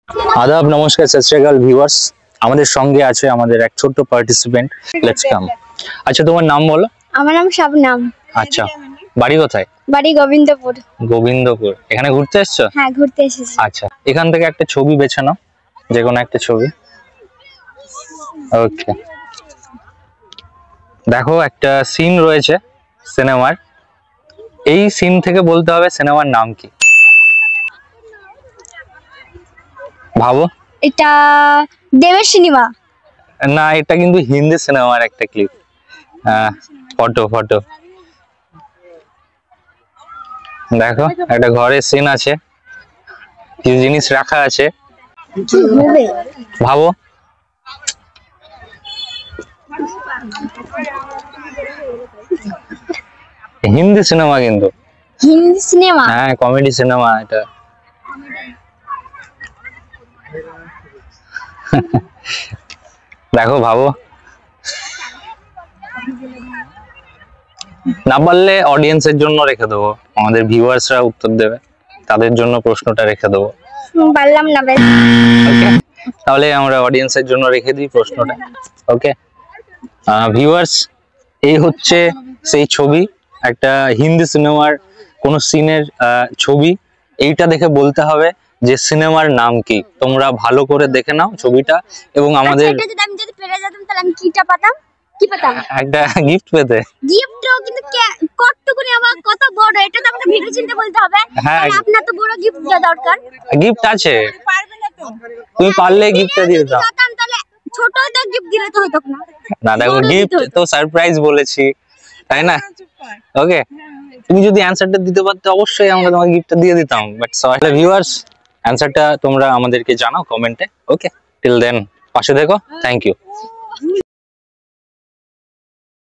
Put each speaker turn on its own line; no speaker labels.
আদাব, নমস্কার, সত শ্রী আকাল ভিউয়ার্স। আমাদের সঙ্গে আছে আমাদের এক ছোট্ট পার্টিসিপেন্ট। লেটস কাম। আচ্ছা, তোমার নাম বলো।
আমার নাম শাবনাম।
আচ্ছা, বাড়ি কোথায়?
বাড়ি গোবিন্দপুর।
গোবিন্দপুর। এখানে ঘুরতে এসছো?
হ্যাঁ, ঘুরতে এসেছি।
আচ্ছা, এখান থেকে একটা ছবি বেছে নাও, যে কোনো একটা ছবি। ওকে, দেখো একটা সিন রয়েছে সিনেমার। এই সিন থেকে বলতে হবে সিনেমার নাম কি। ভাবো।
এটা দেবের সিনেমা।
না, এটা কিন্তু হিন্দি সিনেমার একটা ক্লিপ। ফটো দেখো, একটা ঘরের সিন আছে, কিছু জিনিস রাখা আছে। ভাবো। হিন্দি সিনেমা কিন্তু।
হিন্দি সিনেমা?
হ্যাঁ, কমেডি সিনেমা এটা। দেখো, ভাবো। না পারলে অডিয়েন্সের জন্য রেখে দেবো, আমাদের ভিউয়ার্সরা উত্তর দেবে, তাদের জন্য প্রশ্নটা রেখে দেবো।
পারলাম না।
ওকে, তাহলে আমরা অডিয়েন্সের জন্য রেখে দিই প্রশ্নটা। ওকে ভিউয়ার্স, এই হচ্ছে সেই ছবি, একটা হিন্দি সিনেমার কোন সিনের ছবি। এইটা দেখে বলতে হবে যে সিনেমার নাম কি। তোমরা ভালো করে দেখে নাও ছবিটা, এবং আমাদের
এটা যদি আমি পেরে যেতাম তাহলে আমি কিটা পেতাম? কি পেতাম?
একটা গিফট পেতে।
গিফটও কিন্তু কতটুকুনি আমার কত বড়, এটা তো আমাকে ভেবে চিন্তে বলতে হবে।
হ্যাঁ,
আর আপনার তো বড় গিফট দরকার।
গিফট আছে, তুমি পারলে গিফটটা দিয়ে দাও।
তাহলে ছোট তো গিফট দিলে তো হতো না।
না, দেখো, গিফট তো সারপ্রাইজ বলেছি, তাই না? ওকে, তুমি যদি অ্যানসারটা দিতে পারতে অবশ্যই আমরা তোমাকে গিফটটা দিয়ে দিতাম, বাট সরি। ভিউয়ার্স, অ্যানসারটা তোমরা আমাদেরকে জানাও কমেন্টে। ওকে, টিল দেন পাশে দেখো। Thank you.